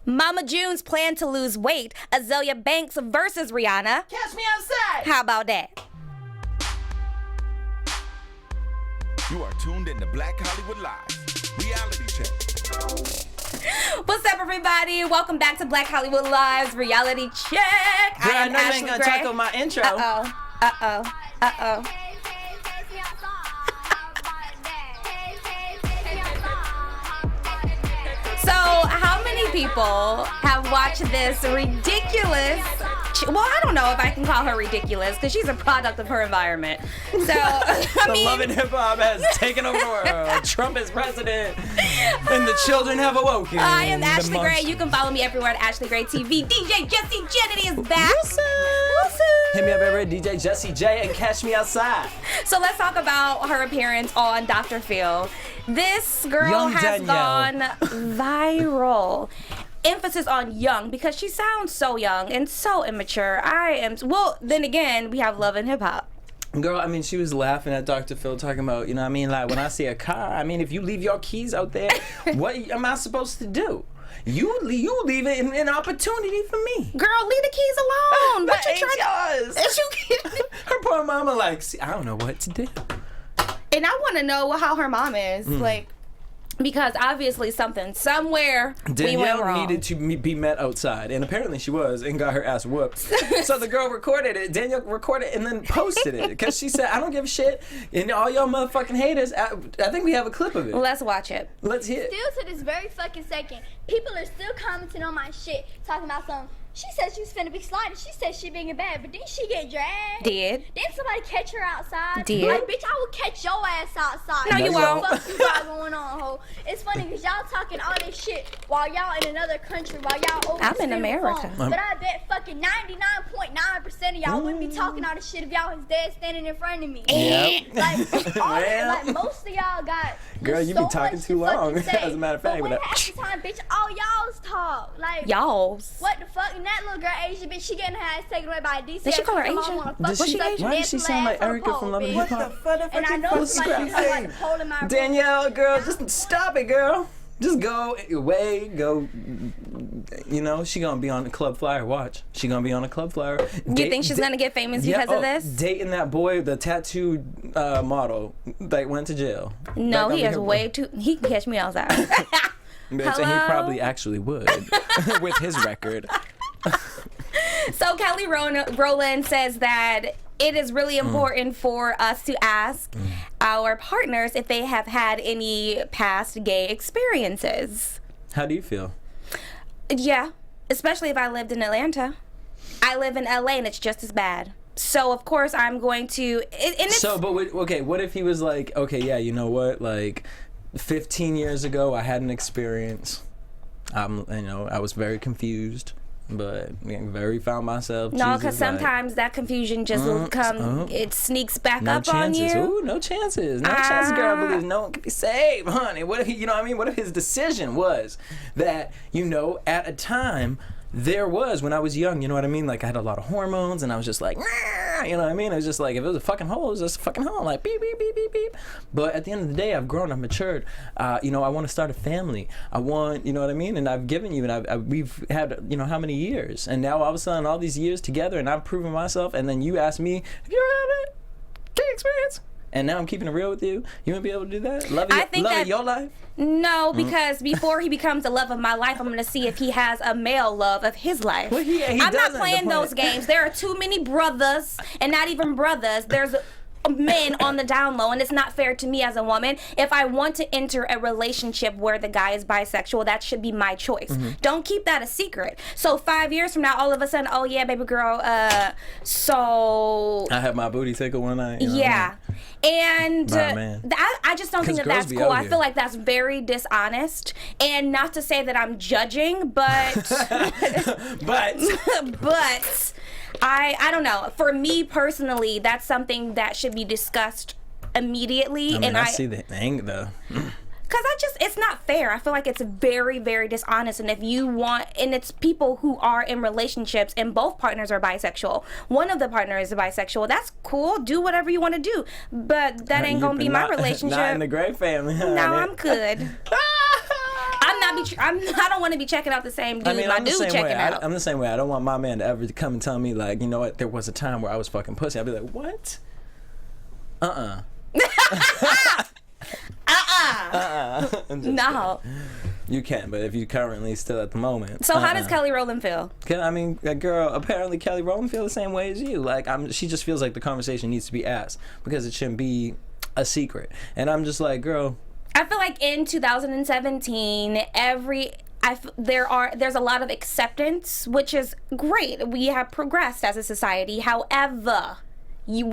Mama June's plan to lose weight. Azealia Banks versus Rihanna. Catch me outside. How about that? You are tuned in to Black Hollywood Live. Reality check. What's up, everybody? Welcome back to Black Hollywood Live's Reality Check. Girl, I know you ain't gonna talk on my intro. Uh-oh. So, how many people have watched this ridiculous... Well, I don't know if I can call her ridiculous because she's a product of her environment. So, The love and hip hop has taken over the world. Trump is president, and the children have awoken. I am Ashley Gray. You can follow me everywhere at Ashley Gray TV. DJ Jesse Kennedy is back. What's up? Hit me up everywhere, DJ Jesse J, and catch me outside. So let's talk about her appearance on Dr. Phil. This girl Young has Danielle. gone viral. Emphasis on young because she sounds so young and so immature. Then again, we have love and hip hop. Girl, I mean, she was laughing at Dr. Phil talking about, you know what I mean? Like, when I see a car, I mean, if you leave your keys out there, what am I supposed to do? You leave it an opportunity for me. Girl, leave the keys alone. What you trying yours. to... Her poor mama, like, see, I don't know what to do. And I want to know how her mom is. Like, because obviously something somewhere we went Danielle wrong. needed to be met outside, and apparently she was, and got her ass whooped. So the girl recorded it. Danielle recorded it and then posted it because she said, "I don't give a shit," and all y'all motherfucking haters. I think we have a clip of it. Let's watch it. Let's hear it. Still to this very fucking second, people are still commenting on my shit, talking about something. She said she was finna be sliding. She said she being bad, but didn't she get dragged? Did. Didn't somebody catch her outside? Did. Like, bitch, I will catch your ass outside. No, you won't. What the fuck you got going on, ho? It's funny because y'all talking all this shit while y'all in another country, while y'all over I'm in the America. phone. But I bet fucking 99.9% of y'all wouldn't be talking all this shit if y'all was dead standing in front of me. Yep. Like most of y'all got Girl, you be so talking much too to fucking long. say. As a matter of fact, but but half the time, bitch, all y'all's talk. Like, Y'all's. what the fuck? And that little girl, Asian bitch, she getting her ass taken away by a DC. Did she call her Come on, Asian? wanna fuck Does with she- such why an does she ass sound like on the Erica pole, from Love and bitch. Hip Hop? And I know somebody who's like a pole in my room. Danielle, girl, just stop it, girl. Just go away, go. You know, she gonna be on the club flyer. Watch, she gonna be on a club flyer. Do you think she's gonna get famous because of this? Dating that boy, the tattooed model that went to jail. No, That he gonna has be her way too... He can catch me outside. Bitch, and he Hello? probably actually would with his record. So Kelly Rowland says that it is really important for us to ask our partners if they have had any past gay experiences. How do you feel? Yeah, especially if I lived in Atlanta. I live in LA and it's just as bad. So of course I'm going to... What if he was like, okay, yeah, you know what, like 15 years ago I had an experience. I was very confused, but found myself. No, because sometimes that confusion just will come. It sneaks back no up chances. on you. Ooh, no chances. No chances, girl. I believe no one can be saved, honey. What if he, you know what I mean? What if his decision was that, at a time there was, when I was young, you know what I mean? Like, I had a lot of hormones, and I was just like, "Nah," you know what I mean? It was just like, if it was a fucking hole, it was just a fucking hole. Like, beep, beep, beep, beep, beep. But at the end of the day, I've grown, I've matured. I want to start a family. I want, you know what I mean? And I've given you, and we've had, how many years? And now all of a sudden, all these years together, and I've proven myself, and then you ask me, have you ever had a gay experience? And now I'm keeping it real with you. You wouldn't be able to do that? Love of your life? No, because before he becomes the love of my life, I'm going to see if he has a male love of his life. Well, he I'm not doesn't. playing those games. There are too many brothers, and not even brothers. There's men on the down low, and it's not fair to me as a woman. If I want to enter a relationship where the guy is bisexual, that should be my choice. Don't keep that a secret. So 5 years from now, all of a sudden, oh yeah, baby girl, so... I have my booty tickled one night. Yeah. And man. I just don't think that that's cool. I feel like that's very dishonest. And not to say that I'm judging, but... but I don't know. For me personally, that's something that should be discussed immediately. I see the anger though. Because it's not fair. I feel like it's very, very dishonest. And if you want, and it's people who are in relationships and both partners are bisexual. One of the partners is bisexual. That's cool. Do whatever you want to do. But that ain't going to be my relationship. Not in the Gray family. No, I'm good. I'm not be. I don't want to be checking out the same dude my dude checking out. I'm the same way. I don't want my man to ever come and tell me like, you know what? There was a time where I was fucking pussy. I'd be like, what? No. You can, but if you currently still at the moment. So how does Kelly Rowland feel? I mean, girl, apparently Kelly Rowland feels the same way as you. Like, she just feels like the conversation needs to be asked because it shouldn't be a secret. And I'm just like, girl. I feel like in 2017, there's a lot of acceptance, which is great. We have progressed as a society. However,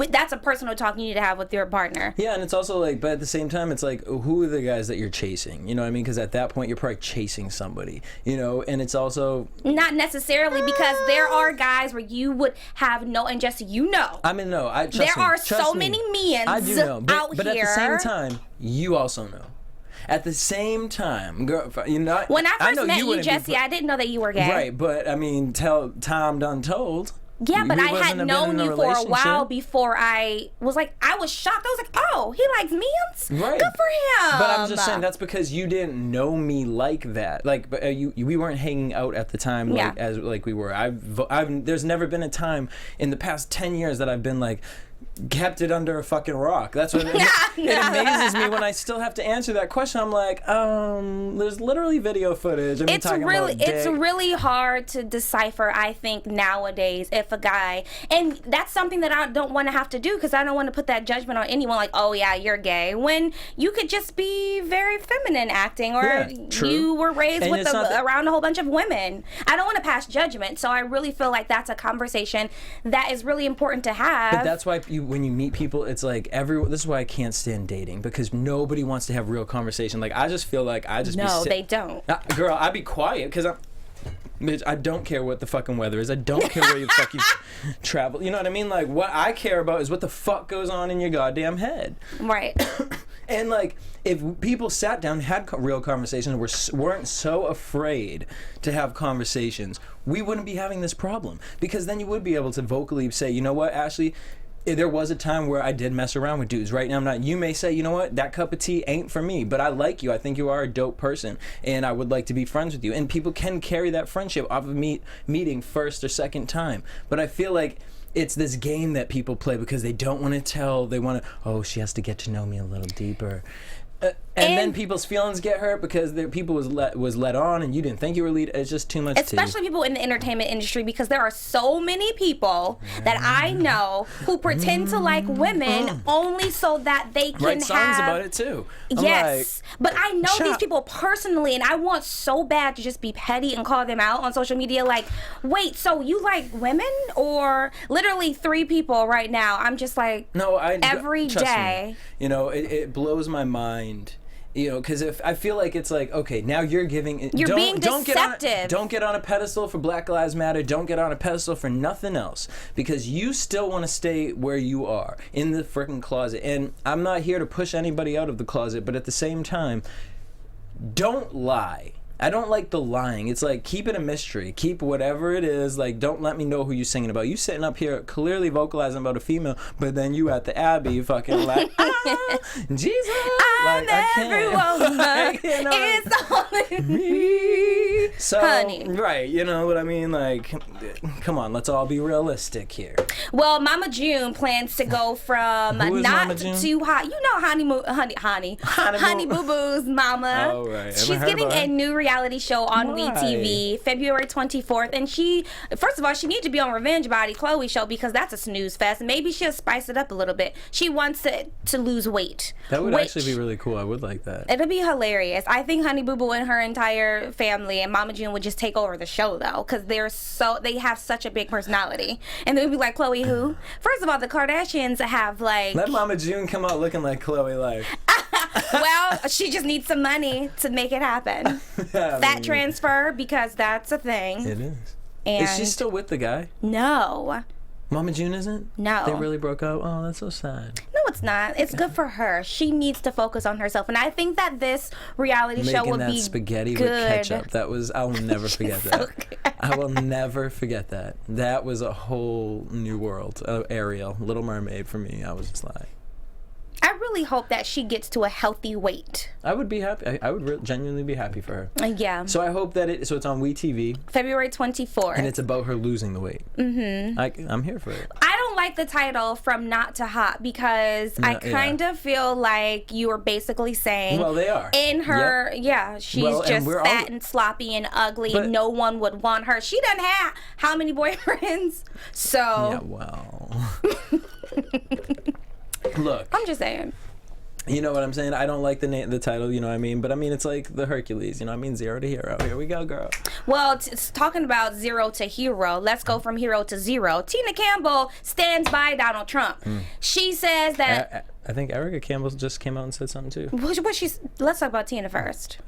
that's a personal talk you need to have with your partner. Yeah, and it's also like, but at the same time, it's like, who are the guys that you're chasing? You know what I mean? Because at that point, you're probably chasing somebody, you know, and it's also... Not necessarily, because there are guys where you would have no, and just, you know. I mean, no, there are so many men I do know, out but here. At the same time, you also know. At the same time, girl, you know... When I first met you, Jesse, I didn't know that you were gay. Right, but, I mean, time done told... Yeah, but I had known you for a while before I was like, I was shocked. I was like, oh, he likes men's? Right. Good for him. But I'm just saying, that's because you didn't know me like that. Like, but we weren't hanging out at the time like, as like we were. There's never been a time in the past 10 years that I've been like, kept it under a fucking rock. That's what it amazes me when I still have to answer that question. I'm like, there's literally video footage. It's really hard to decipher, I think, nowadays, if a guy, and that's something that I don't want to have to do, because I don't want to put that judgment on anyone like, oh yeah, you're gay, when you could just be very feminine acting, or you were raised around a whole bunch of women. I don't want to pass judgment, so I really feel like that's a conversation that is really important to have. But that's why when you meet people, it's like this is why I can't stand dating, because nobody wants to have real conversation. Like, I just feel like they don't. Girl, I'd be quiet because bitch, I don't care what the fucking weather is. I don't care where you fucking travel. You know what I mean? Like, what I care about is what the fuck goes on in your goddamn head. Right. And like, if people sat down, had real conversations, weren't so afraid to have conversations, we wouldn't be having this problem. Because then you would be able to vocally say, you know what, Ashley, there was a time where I did mess around with dudes. Right now I'm not. You may say, you know what, that cup of tea ain't for me, but I like you. I think you are a dope person, and I would like to be friends with you. And people can carry that friendship off of meeting first or second time. But I feel like it's this game that people play because they don't want to tell. They want to, oh, she has to get to know me a little deeper. And then people's feelings get hurt because people was led on, and you didn't think you were lead. It's just too much. Especially people in the entertainment industry, because there are so many people that I know who pretend to like women only so that they can write songs about it too. Yes, but I know these people personally, and I want so bad to just be petty and call them out on social media. Like, wait, so you like women? Or literally 3 people right now. I'm just like, no, every day. Me, you know, it blows my mind. You know, because if I feel like it's like, okay, now you're being deceptive. Don't get on a pedestal for Black Lives Matter. Don't get on a pedestal for nothing else, because you still want to stay where you are, in the freaking closet. And I'm not here to push anybody out of the closet, but at the same time, don't lie. I don't like the lying. It's like, keep it a mystery. Keep whatever it is. Like, don't let me know who you're singing about. You sitting up here clearly vocalizing about a female, but then you at the Abbey fucking like, Jesus. I'm every woman. Like, you know, it's only me. So, honey. Right, you know what I mean? Like, come on, let's all be realistic here. Well, Mama June plans to go from not too hot. You know, Honey Boo Boo's mama. Oh, right. She's getting a new reality show on WeTV, February 24th. And first of all, she needs to be on Revenge Body, Chloe's show, because that's a snooze fest. Maybe she'll spice it up a little bit. She wants to lose weight. That would actually be really cool. I would like that. It'll be hilarious. I think Honey Boo Boo and her entire family and Mama June would just take over the show, though, because they have such a big personality. And they'll be like, Chloe who? First of all, the Kardashians have like... Let Mama June come out looking like Chloe like... Well, she just needs some money to make it happen. Fat transfer, because that's a thing. It is. And is she still with the guy? No. Mama June isn't? No. They really broke up? Oh, that's so sad. No, it's not. It's good for her. She needs to focus on herself. And I think that this reality show will be spaghetti good. With ketchup. That was, I will never forget that. I will never forget that. That was a whole new world. Ariel, Little Mermaid for me. I was just like... I really really hope that she gets to a healthy weight. I would be happy. I would genuinely be happy for her. Yeah. So I hope that it's on WeTV. February 24th. And it's about her losing the weight. Mm-hmm. I'm here for it. I don't like the title From Not to Hot because I kind of feel like you are basically saying, well, they are. In her, she's just fat and sloppy and ugly. And no one would want her. She doesn't have how many boyfriends? So. Yeah, well. Look. I'm just saying. You know what I'm saying? I don't like the title, you know what I mean? But I mean, it's like the Hercules, you know what I mean? 0 to hero. Here we go, girl. Well, it's talking about 0 to hero. Let's go from hero to zero. Tina Campbell stands by Donald Trump. She says that... I think Erica Campbell just came out and said something too. Let's talk about Tina first.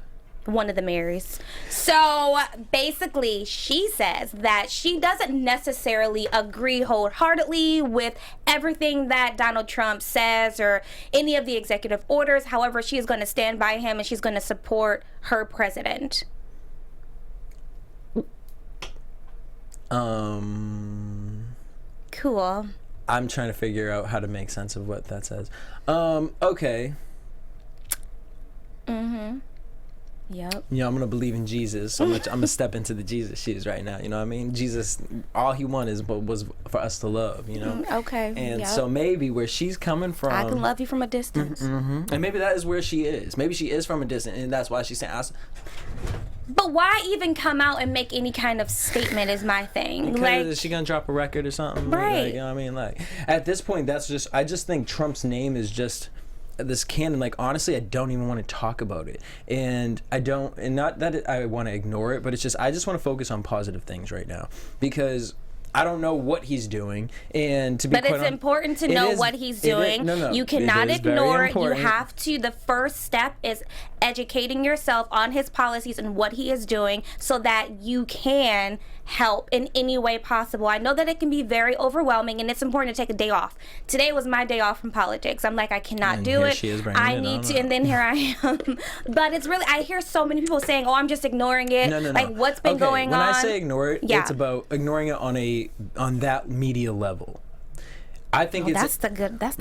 One of the Marys. So basically, she says that she doesn't necessarily agree wholeheartedly with everything that Donald Trump says or any of the executive orders. However, she is going to stand by him and she's going to support her president. Cool. I'm trying to figure out how to make sense of what that says. Okay. Yep. You know, I'm gonna believe in Jesus. So I'm gonna step into the Jesus shoes right now. You know what I mean? Jesus, all he wanted was for us to love. You know. Okay. And so maybe where she's coming from, I can love you from a distance. And maybe that is where she is. Maybe she is from a distance, and that's why she's saying. But why even come out and make any kind of statement is my thing. Because like, is she gonna drop a record or something? Right. Like, you know what I mean? Like at this point, I just think Trump's name is just this canon. Like honestly, I don't even want to talk about it, and not that I want to ignore it, but it's just I just want to focus on positive things right now because I don't know what he's doing, and to be but it's important to know what he's doing. No, you cannot ignore it. You have to. The first step is educating yourself on his policies and what he is doing so that you can help in any way possible. I know that it can be very overwhelming and it's important to take a day off. Today was my day off from politics. I'm like, I cannot do it. I need to, and then here I am. But it's really, I hear so many people saying, oh, I'm just ignoring it. No. Like what's been going on. When I say ignore it, it's about ignoring it on that media level. I think that's the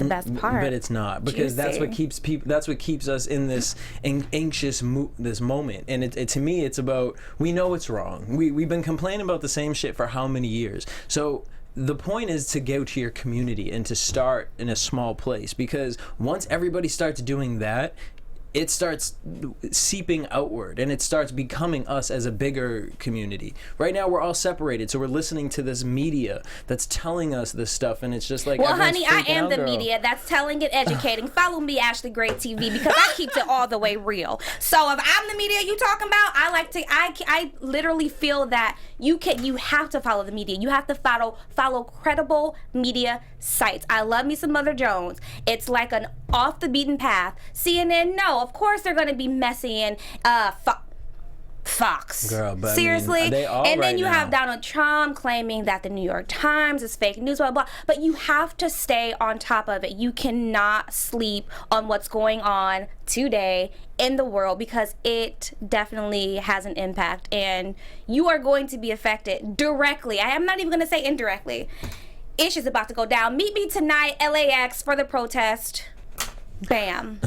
best part. But it's not, because that's what keeps people. That's what keeps us in this anxious this moment. And it to me, it's about we know it's wrong. We've been complaining about the same shit for how many years? So the point is to go to your community and to start in a small place, because once everybody starts doing that, it starts seeping outward and it starts becoming us as a bigger community. Right now we're all separated, so we're listening to this media that's telling us this stuff, and it's just like, well honey, I am the media that's telling and educating. Follow me, Ashley Gray TV, because I keep it all the way real. So if I'm the media you talking about, I literally feel that you have to follow the media. You have to follow credible media sites. I love me some Mother Jones. It's like an off the beaten path. CNN, no, of course they're going to be messy and Fox. Girl, but seriously. I mean, they all and then right you now. have Donald Trump claiming that the New York Times is fake news, blah, blah, blah. But you have to stay on top of it. You cannot sleep on what's going on today in the world, because it definitely has an impact and you are going to be affected directly. I am not even going to say indirectly. Ish is about to go down. Meet me tonight, LAX, for the protest. Bam.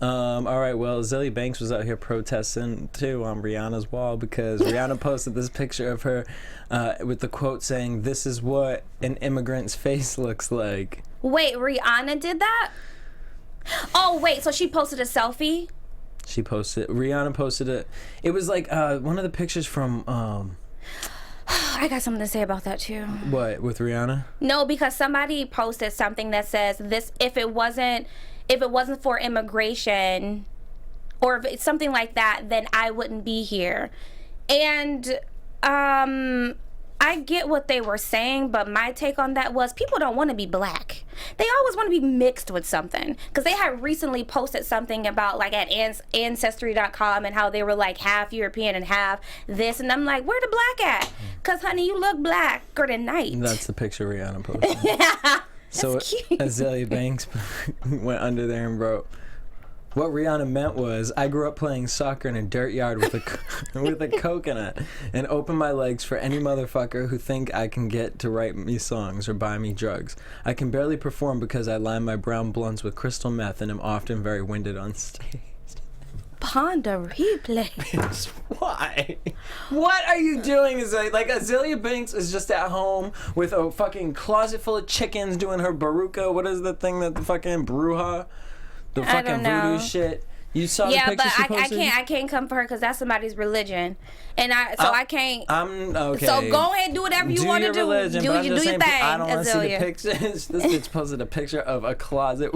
All right, well, Azealia Banks was out here protesting too on Rihanna's wall, because Rihanna posted this picture of her with the quote saying, "This is what an immigrant's face looks like." Wait, Rihanna did that? Oh, wait, so she posted a selfie? Rihanna posted it. It was like one of the pictures from... I got something to say about that too. What, with Rihanna? No, because somebody posted something that says this: if it wasn't for immigration, or if it's something like that, then I wouldn't be here. And I get what they were saying, but my take on that was people don't want to be black. They always want to be mixed with something. Because they had recently posted something about, like, at Ancestry.com and how they were, like, half European and half this. And I'm like, where the black at? Because, honey, you look blacker than night. That's the picture Rihanna posted. Yeah. So cute. Azealia Banks went under there and wrote, What Rihanna meant was, I grew up playing soccer in a dirt yard with a coconut, and open my legs for any motherfucker who think I can get to write me songs or buy me drugs. I can barely perform because I line my brown blunts with crystal meth and am often very winded on stage. Ponder replay. Bitch, why? What are you doing? Is like Azealia Banks is just at home with a fucking closet full of chickens doing her baruka. What is the thing that the fucking bruja? The fucking voodoo shit. You saw the picture she posted? I can't come for her because that's somebody's religion, and I can't. I'm okay. So go ahead and do whatever you want to do. Religion, do your thing, I don't want to see the Azealia. pictures. This bitch posted a picture of a closet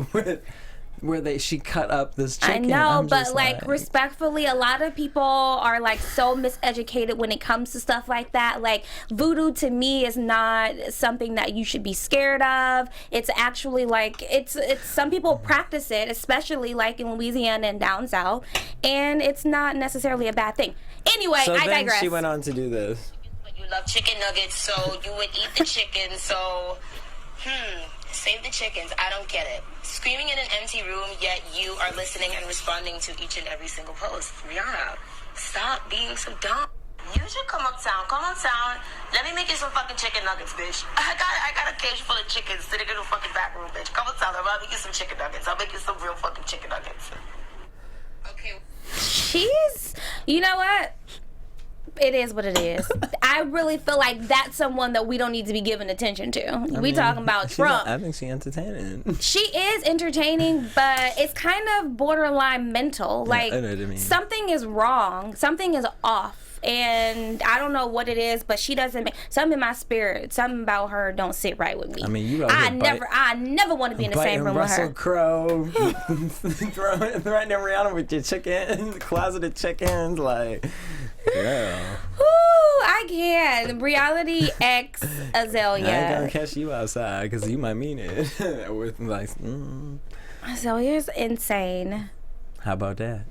where she cut up this chicken. I know, but like respectfully, a lot of people are like so miseducated when it comes to stuff like that. Like voodoo to me is not something that you should be scared of. It's actually like it's some people practice it, especially like in Louisiana and down south, and it's not necessarily a bad thing. Anyway, so I then digress. She went on to do this. You love chicken nuggets, so you would eat the chicken. So, save the chickens. I don't get it. Screaming in an empty room, yet you are listening and responding to each and every single post. Rihanna, stop being so dumb. You should come uptown. Come uptown. Let me make you some fucking chicken nuggets, bitch. I got a cage full of chickens sitting in the fucking back room, bitch. Come uptown. I'll make you some chicken nuggets. I'll make you some real fucking chicken nuggets. Okay. You know what? It is what it is. I really feel like that's someone that we don't need to be giving attention to. We talking about Trump. I think she's entertaining. She is entertaining, but it's kind of borderline mental. Like, I know what you mean. Something is wrong. Something is off. And I don't know what it is, but she doesn't make something in my spirit. Something about her don't sit right with me. I mean, I never want to be in the same room with her. Russell Crowe, threatening Rihanna with your chicken, closeted chickens, like, girl. Ooh, I can. Reality X Azealia. I ain't gonna catch you outside because you might mean it. With like, Azalea's insane. How about that?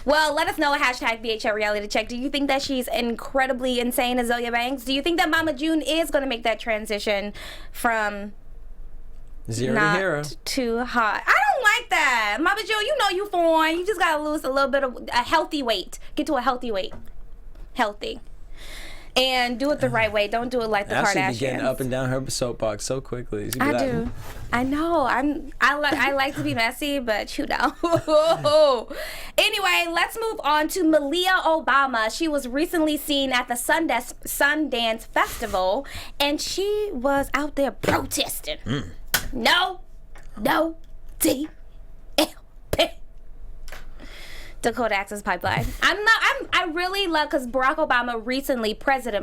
Well, let us know at hashtag BHL Reality Check. Do you think that she's incredibly insane, Azealia Banks? Do you think that Mama June is going to make that transition from zero not to hero too hot? I don't like that. Mama June, you know you fine. You just got to lose a little bit of a healthy weight. Get to a healthy weight. Healthy. And do it the right way. Don't do it like the Kardashians. She be getting up and down her soapbox so quickly. I do. I know. I like to be messy, but you know. Anyway, let's move on to Malia Obama. She was recently seen at the Sundance Festival, and she was out there protesting. No, TLP. Dakota Access Pipeline. I really love, because President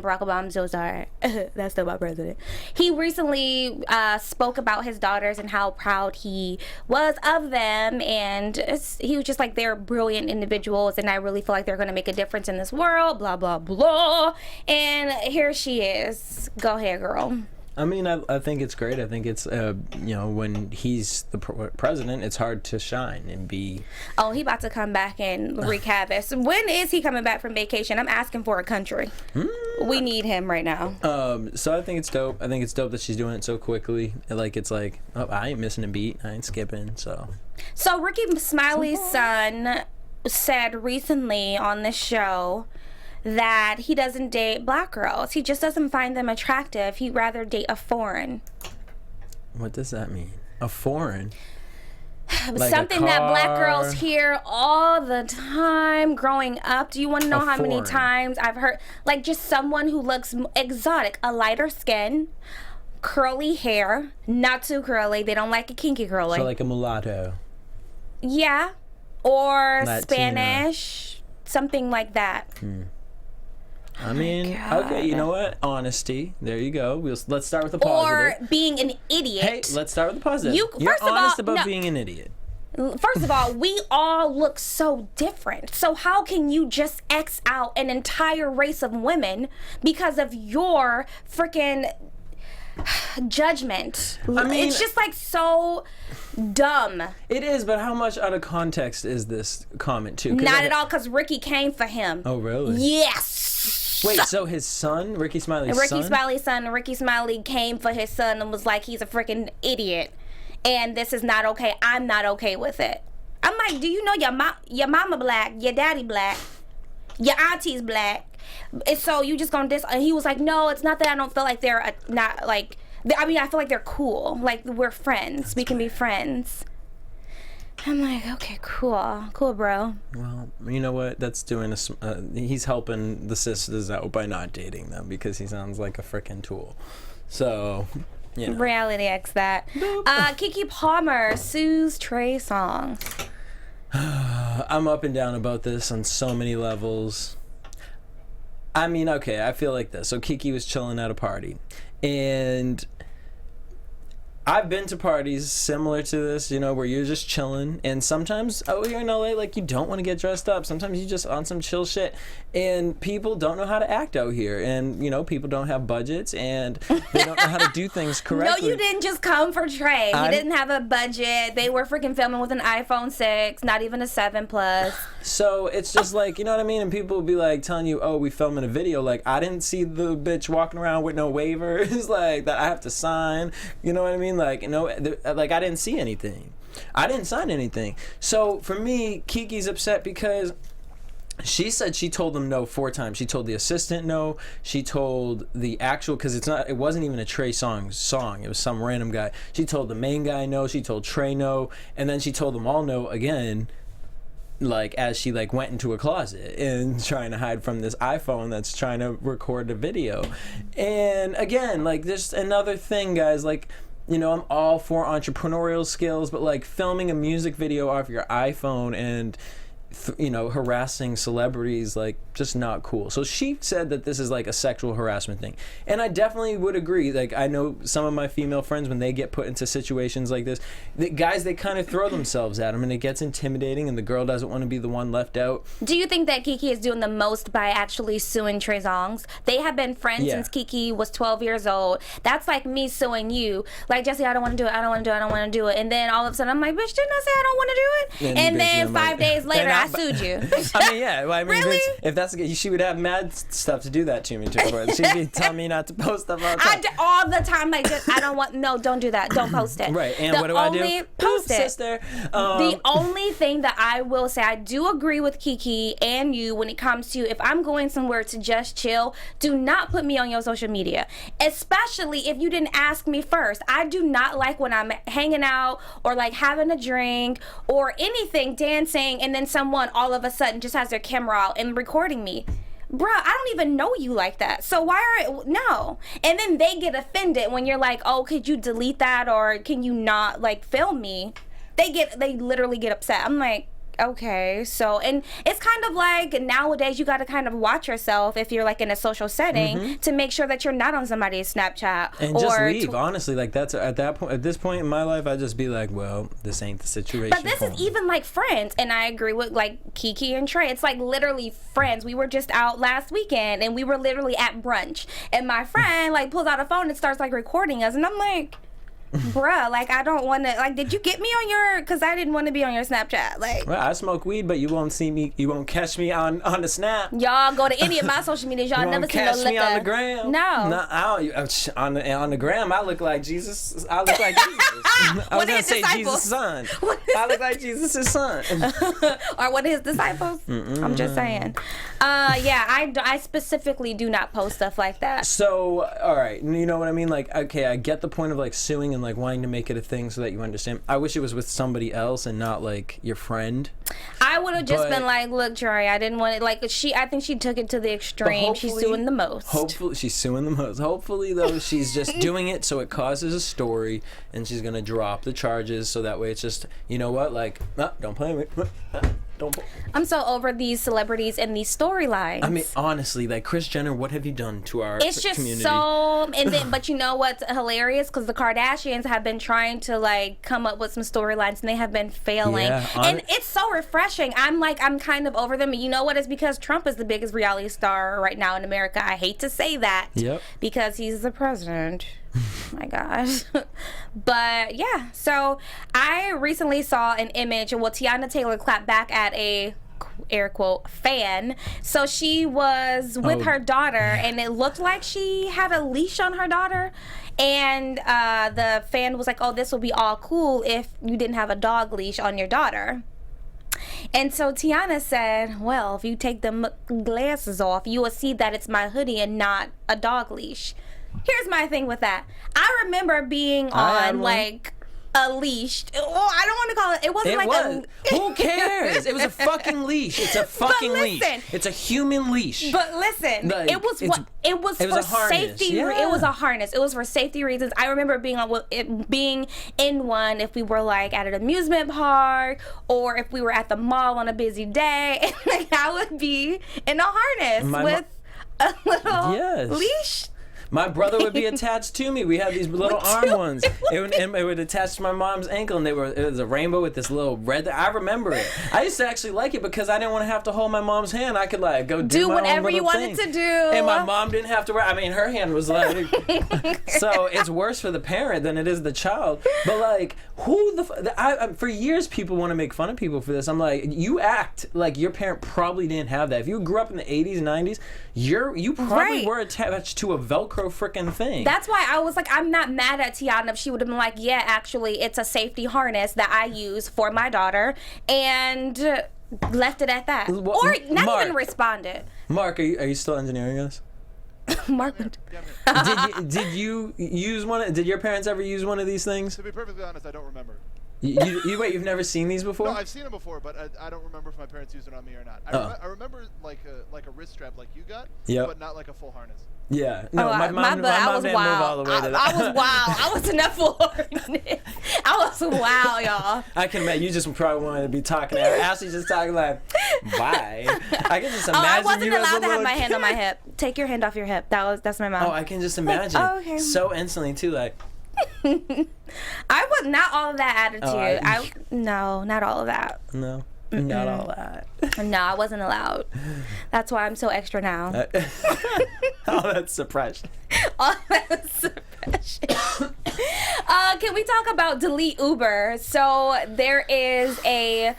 Barack Obama, I'm so sorry. That's still my president. He recently spoke about his daughters and how proud he was of them. And he was just like, they're brilliant individuals. And I really feel like they're going to make a difference in this world, blah, blah, blah. And here she is. Go ahead, girl. I mean, I think it's great. I think it's, when he's the president, it's hard to shine and be... Oh, he about to come back and wreak havoc. When is he coming back from vacation? I'm asking for a country. We need him right now. So I think it's dope. I think it's dope that she's doing it so quickly. It's like, oh, I ain't missing a beat. I ain't skipping, so... So Ricky Smiley's son said recently on this show that he doesn't date black girls. He just doesn't find them attractive. He'd rather date a foreign. What does that mean? A foreign? Like something that black girls hear all the time growing up. Do you want to know how many times I've heard, like, just someone who looks exotic, a lighter skin, curly hair, not too curly. They don't like a kinky curly. So like a mulatto. Yeah. Or Latina. Spanish, something like that. I mean, okay, you know what? Honesty. There you go. Let's start with the positive. Or being an idiot. Hey, let's start with the positive. You're first of honest all, about being an idiot. First of all, we all look so different. So how can you just X out an entire race of women because of your freaking judgment? I mean, it's just like so dumb. It is, but how much out of context is this comment too? Not at all, because Ricky came for him. Oh, really? Yes. Wait, so his son, Ricky Smiley's son? Ricky Smiley came for his son and was like, he's a freaking idiot. And this is not okay. I'm not okay with it. I'm like, do you know your mama black, your daddy black, your auntie's black, and so you just gonna diss? And he was like, no, it's not that I don't feel like they're not like. I mean, I feel like they're cool. Like, we're friends. We can be friends. I'm like, okay, cool, bro. Well, you know what? That's doing he's helping the sisters out by not dating them because he sounds like a freaking tool. So, you know. Reality X that. Keke Palmer sues Trey Songz. I'm up and down about this on so many levels. I mean, okay, I feel like this. So Kiki was chilling at a party, and I've been to parties similar to this, you know, where you're just chilling, and sometimes you're in LA, like, you don't want to get dressed up. Sometimes you just on some chill shit, and people don't know how to act out here, and, you know, people don't have budgets, and they don't know how to do things correctly. No, you didn't just come for Trey. He didn't have a budget. They were freaking filming with an iPhone 6, not even a 7 Plus. So it's just like, you know what I mean? And people will be like telling you, oh, we filming a video. Like, I didn't see the bitch walking around with no waivers, like, that I have to sign. You know what I mean? Like, you know, like, I didn't see anything. I didn't sign anything. So for me, Kiki's upset because she said she told them no 4 times. She told the assistant no. She told the actual, because it wasn't even a Trey Songz song. It was some random guy. She told the main guy no. She told Trey no. And then she told them all no again, like, as she, like, went into a closet and trying to hide from this iPhone that's trying to record the video. And again, like, there's another thing, guys, like, you know, I'm all for entrepreneurial skills, but, like, filming a music video off your iPhone and, you know, harassing celebrities, like, just not cool. So she said that this is like a sexual harassment thing, and I definitely would agree. Like, I know some of my female friends, when they get put into situations like this, the guys, they kind of throw themselves at them, and it gets intimidating, and the girl doesn't want to be the one left out. Do you think that Keke is doing the most by actually suing Trey Songz? They have been friends since Keke was 12 years old. That's like me suing you. Like, Jesse, I don't want to do it. I don't want to do it. I don't want to do it. And then all of a sudden, I'm like, bitch, didn't I say I don't want to do it? And then 5 days later, I sued you. I mean, yeah. Well, I mean, Really? if that's the case, she would have mad stuff to do that to me too. She'd be telling me not to post stuff all the time. All the time, like, just, I don't want. No, don't do that. Don't post it. Right. And what do I do? Post it, sister. The only thing that I will say, I do agree with Keke and you when it comes to, if I'm going somewhere to just chill, do not put me on your social media, especially if you didn't ask me first. I do not like when I'm hanging out or, like, having a drink or anything, dancing, and then someone all of a sudden just has their camera out and recording me. Bruh, I don't even know you like that. So no. And then they get offended when you're like, oh, could you delete that, or can you not, like, film me? They literally get upset. I'm like, okay. So, and it's kind of like nowadays you got to kind of watch yourself if you're, like, in a social setting to make sure that you're not on somebody's Snapchat and or just leave. Honestly, like, that's at this point in my life, I just be like, well, this ain't the situation. But this is even like friends, and I agree with, like, Keke and Trey. It's like literally friends. We were just out last weekend, and we were literally at brunch, and my friend, like, pulls out a phone and starts, like, recording us, and I'm like, bruh, like, I don't want to, like, did you get me on your, because I didn't want to be on your Snapchat, like. Well, I smoke weed, but you won't see me, you won't catch me on the Snap. Y'all go to any of my social medias, y'all never see no liquor. Catch me on the gram. No. On the gram, I look like Jesus. I look like Jesus. I was going to say Jesus' son. I look like Jesus' son. Or one of his disciples. I'm just saying. Yeah, I specifically do not post stuff like that. So, all right, you know what I mean? Like, okay, I get the point of, like, suing and, like, wanting to make it a thing so that you understand. I wish it was with somebody else and not, like, your friend. I would have just been like, look, Trey, I didn't want it. Like, I think she took it to the extreme. She's suing the most. Hopefully, she's suing the most. Hopefully, though, she's just doing it so it causes a story, and she's going to drop the charges so that way it's just, you know what, like, don't play with me. I'm so over these celebrities and these storylines. I mean, honestly, like, Kris Jenner, what have you done to our community? It's just so, and then, but you know what's hilarious? Because the Kardashians have been trying to, like, come up with some storylines, and they have been failing. And it's so refreshing. I'm kind of over them. And you know what? It's because Trump is the biggest reality star right now in America. I hate to say that. Yep. Because he's the president. My gosh. But yeah, so I recently saw an image, well, Teyana Taylor clapped back at a air quote fan. So she was with her daughter, and it looked like she had a leash on her daughter, and the fan was like, oh, this will be all cool if you didn't have a dog leash on your daughter. And so Teyana said, well, if you take the glasses off, you will see that it's my hoodie and not a dog leash. Here's my thing with that. I remember being on like a leash. Oh, I don't want to call it. It wasn't a. Who cares? It was a fucking leash. It's a fucking leash. Listen, it's a human leash. But listen, like, it was for safety. Yeah. It was a harness. It was for safety reasons. I remember being in one if we were like at an amusement park or if we were at the mall on a busy day. And like I would be in a harness with a little leash. My brother would be attached to me. We had these little arm ones. It would attach to my mom's ankle, and it was a rainbow with this little red. I remember it. I used to actually like it because I didn't want to have to hold my mom's hand. I could like go do my whatever own you wanted to do. And my mom didn't have to wear. I mean, her hand was like. So it's worse for the parent than it is the child. But like, for years people want to make fun of people for this. I'm like, you act like your parent probably didn't have that. If you grew up in the 80s and 90s, you probably were attached to a Velcro freaking thing. That's why I was like, I'm not mad at Teyana if she would have been like, yeah, actually, it's a safety harness that I use for my daughter, and left it at that. Or not even responded. Mark, are you still engineering us? Mark, did you use one? Did your parents ever use one of these things? To be perfectly honest, I don't remember. Wait, you've never seen these before? No, I've seen them before, but I don't remember if my parents used it on me or not. I remember like a wrist strap like you got, but not like a full harness. Yeah. No, my mom didn't move all the way to that. I was wild. I was in that full harness. I was wild, y'all. I can imagine you just probably wanted to be talking. Ashley's just talking like, bye. I can just imagine. I wasn't allowed to have my hand on my hip. Take your hand off your hip. That's my mom. Oh, I can just imagine. Okay. So instantly too, like. I was not all of that attitude. No, not all of that. No, not all that. No, I wasn't allowed. That's why I'm so extra now. All that suppression. All that suppression. Can we talk about delete Uber? So there is a.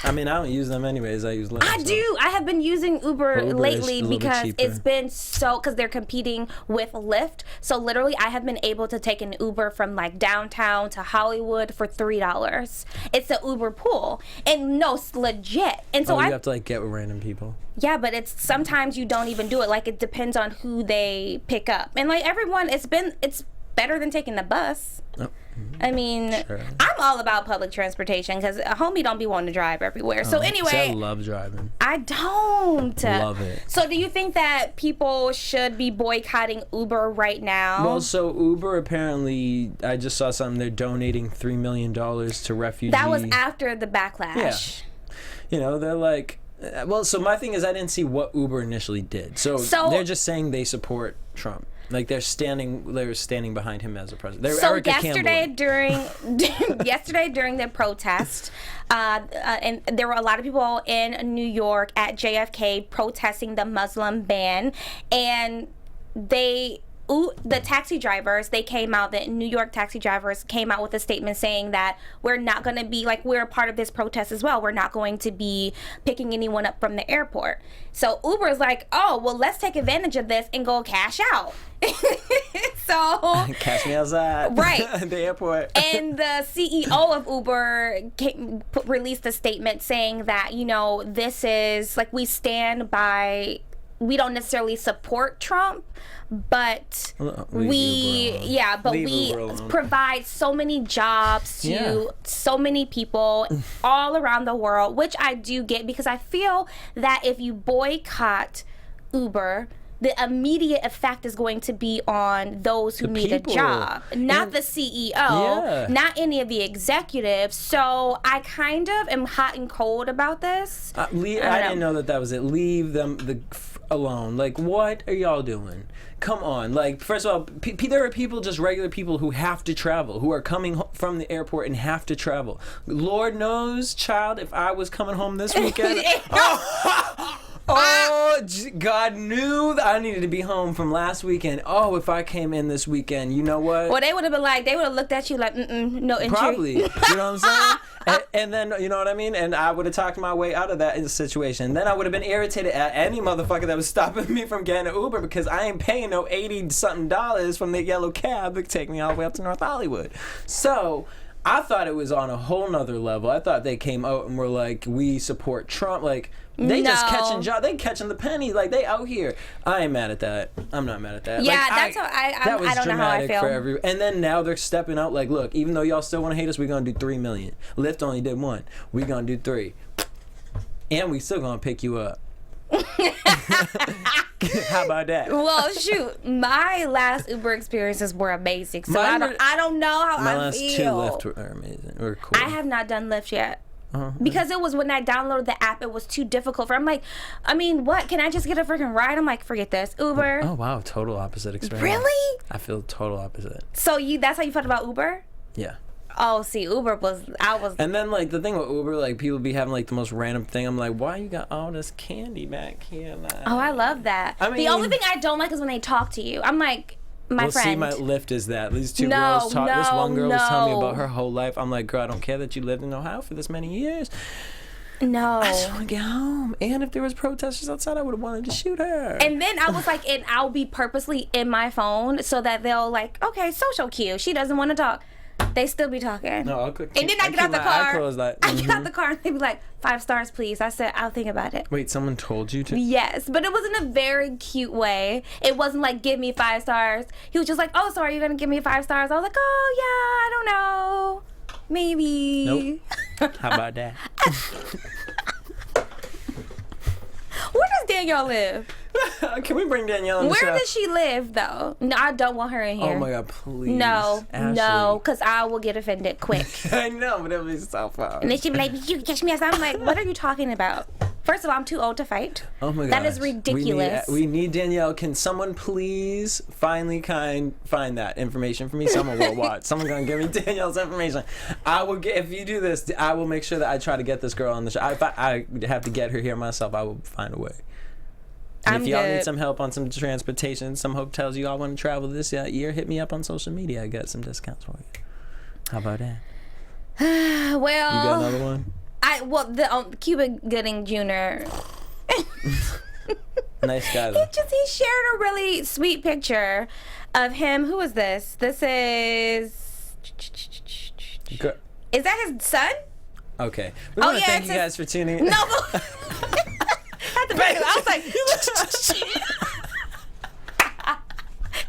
I mean, I don't use them anyways. I use Lyft. I do. I have been using Uber lately because it's been because they're competing with Lyft. So literally, I have been able to take an Uber from like downtown to Hollywood for $3. It's an Uber pool, and no, it's legit. And so you have to like get with random people. Yeah, but it's sometimes you don't even do it. Like it depends on who they pick up, and like everyone, it's better than taking the bus. Oh. I mean, sure. I'm all about public transportation because a homie don't be wanting to drive everywhere. So anyway, I love driving. I don't love it. So do you think that people should be boycotting Uber right now? Well, so Uber apparently, I just saw something. They're donating $3 million to refugees. That was after the backlash. Yeah. You know, they're like. Well, so my thing is, I didn't see what Uber initially did. So they're just saying they support Trump. Like they're standing behind him as a president. So yesterday during the protest, and there were a lot of people in New York at JFK protesting the Muslim ban, and the taxi drivers, the New York taxi drivers came out with a statement saying that we're not going to be, like, we're a part of this protest as well. We're not going to be picking anyone up from the airport. So Uber is like, oh, well, let's take advantage of this and go cash out. So cash me outside. Right. The airport. And the CEO of Uber released a statement saying that, you know, this is, like, we don't necessarily support Trump, but we provide so many jobs to so many people all around the world, which I do get, because I feel that if you boycott Uber, the immediate effect is going to be on those who need a job, not the CEO, not any of the executives. So I kind of am hot and cold about this. I didn't know that was it. Leave them alone. Like, what are y'all doing? Come on. Like, first of all, there are people, just regular people, who have to travel, who are coming from the airport and have to travel. Lord knows, child, if I was coming home this weekend... Oh, God knew that I needed to be home from last weekend. Oh, if I came in this weekend, you know what? Well, they would have been like, they would have looked at you like, no entry. Probably. You know what I'm saying? And then, you know what I mean? And I would have talked my way out of that situation. Then I would have been irritated at any motherfucker that was stopping me from getting an Uber, because I ain't paying no $80-something from the yellow cab to take me all the way up to North Hollywood. So... I thought it was on a whole nother level. I thought they came out and were like, we support Trump. Like, they just catching jobs. They catching the penny. Like, they out here. I ain't mad at that. I'm not mad at that. Yeah, like, that's how I don't know how I feel. For and then now they're stepping out like, look, even though y'all still want to hate us, we're going to do 3 million. Lyft only did 1. We're going to do 3. And we still going to pick you up. How about that? Well, shoot, my last Uber experiences were amazing. So I don't know how my I last feel. 2 Lyft were amazing. Were cool. I have not done Lyft yet. Because it was when I downloaded the app, it was too difficult for. I'm like, I mean, what? Can I just get a freaking ride? I'm like, forget this. Uber. Oh wow, total opposite experience. Really? I feel total opposite. So that's how you felt about Uber? Yeah. Oh, see, Uber was. And then like the thing with Uber, like people be having like the most random thing. I'm like, why you got all this candy back here? Oh, I love that. I mean, the only thing I don't like is when they talk to you. I'm like, my friend. See, my Lyft is that. These two girls talk. This one girl was telling me about her whole life. I'm like, girl, I don't care that you lived in Ohio for this many years. No. I just want to get home. And if there was protesters outside, I would have wanted to shoot her. And then I was like, and I'll be purposely in my phone so that they'll like, okay, social cue. She doesn't want to talk. They still be talking. No, and then I get out the car. I get out the car and they be like, 5 stars, please. I said, I'll think about it. Wait, someone told you to? Yes, but it was in a very cute way. It wasn't like, give me 5 stars. He was just like, oh, so are you going to give me 5 stars? I was like, oh, yeah, I don't know. Maybe. Nope. How about that? Where does Danielle live? Can we bring Danielle on the show? Where does she live, though? No, I don't want her in here. Oh, my God, please. No, Ashley. no, because I will get offended quick. I know, but it'll be so fun. And then she'd be like, you can catch me outside. I'm like, what are you talking about? First of all, I'm too old to fight. Oh, my God. That is ridiculous. We need Danielle. Can someone please finally find that information for me? Someone will watch. Someone going to give me Danielle's information. I will get, if you do this, I will make sure that I try to get this girl on the show. If I have to get her here myself, I will find a way. And if y'all need some help on some transportation, some hotels you all want to travel this year, hit me up on social media. I got some discounts for you. How about that? Well, you got another one? The Cuba Gooding Jr. Nice guy, though. He shared a really sweet picture of him. Who is this? This is. Is that his son? Okay. We want to thank you guys for tuning in. No, I was like,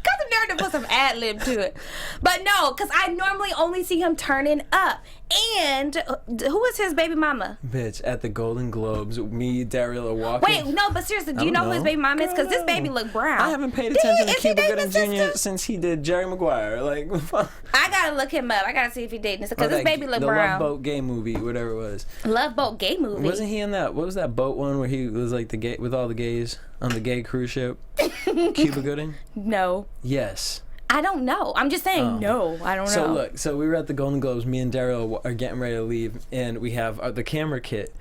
got the nerve to put some ad lib to it. But no, because I normally only see him turning up. And who is his baby mama? Bitch, at the Golden Globes, me, Daryl are walking. Wait, no, but seriously, do you know who his baby mama is? Because this baby look brown. I haven't paid attention to Cuba Gooding Jr. since he did Jerry Maguire. Like, I gotta look him up. I gotta see if he dating this because this baby look brown. The Love Boat gay movie, whatever it was. Love Boat gay movie. Wasn't he in that? What was that boat one where he was like the gay with all the gays on the gay cruise ship? Cuba Gooding? No. Yes. I don't know. I'm just saying no. I don't know. So we were at the Golden Globes. Me and Daryl are getting ready to leave, and we have the camera kit.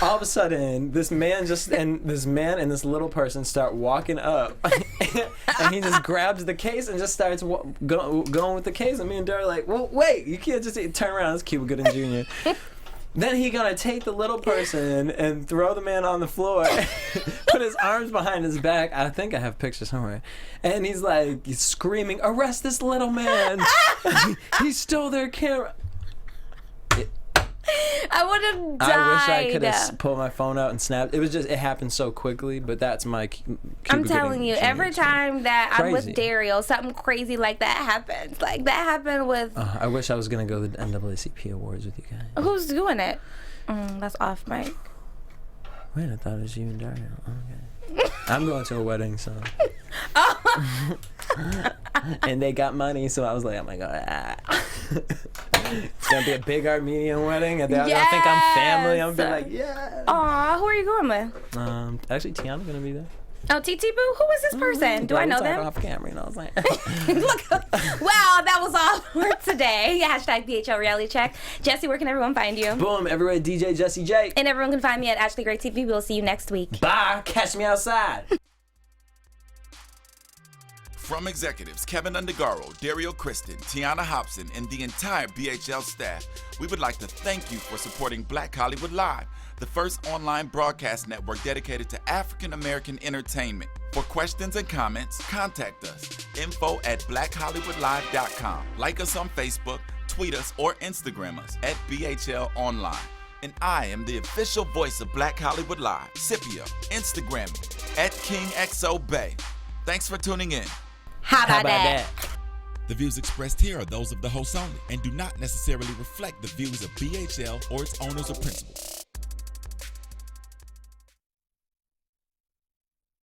All of a sudden, this man and this little person start walking up, and he just grabs the case and just starts going with the case. And me and Daryl are like, well, wait, you can't just turn around. It's Cuba Gooding Jr. Then he gonna take the little person and throw the man on the floor, put his arms behind his back. I think I have pictures somewhere. And he's like screaming, arrest this little man. He stole their camera. I would have died. I wish I could have pulled my phone out and snapped. It happened so quickly, but that's my Cuba I'm telling you, every time that I'm with Crazy. Daryl, something crazy like that happens. Like that happened with... I wish I was going to go to the NAACP Awards with you guys. Who's doing it? That's off mic. Wait, I thought it was you and Daryl. Okay. I'm going to a wedding, so... And they got money, so I was like, oh my God. It's going to be a big Armenian wedding, and they're going to think I'm family. I'm going to be like, yeah. Aw, who are you going with? Actually, Teyana's going to be there. Oh, TT Boo? Who is this person? Do I know them? Off camera, you know what I'm saying? Look, well, that was all for today. Hashtag BHL Reality Check. Jesse, where can everyone find you? Boom, everywhere, DJ Jesse J. And everyone can find me at Ashley Gray TV. We'll see you next week. Bye. Catch me outside. From executives Keven Undergaro, Dario Kristen, Teyana Hobson, and the entire BHL staff, we would like to thank you for supporting Black Hollywood Live, the first online broadcast network dedicated to African American entertainment. For questions and comments, contact us. info@blackhollywoodlive.com. Like us on Facebook, tweet us, or Instagram us at BHL Online. And I am the official voice of Black Hollywood Live, Scipio, Instagram me at KingXOBay. Thanks for tuning in. How about that? The views expressed here are those of the host only and do not necessarily reflect the views of BHL or its owners or principals.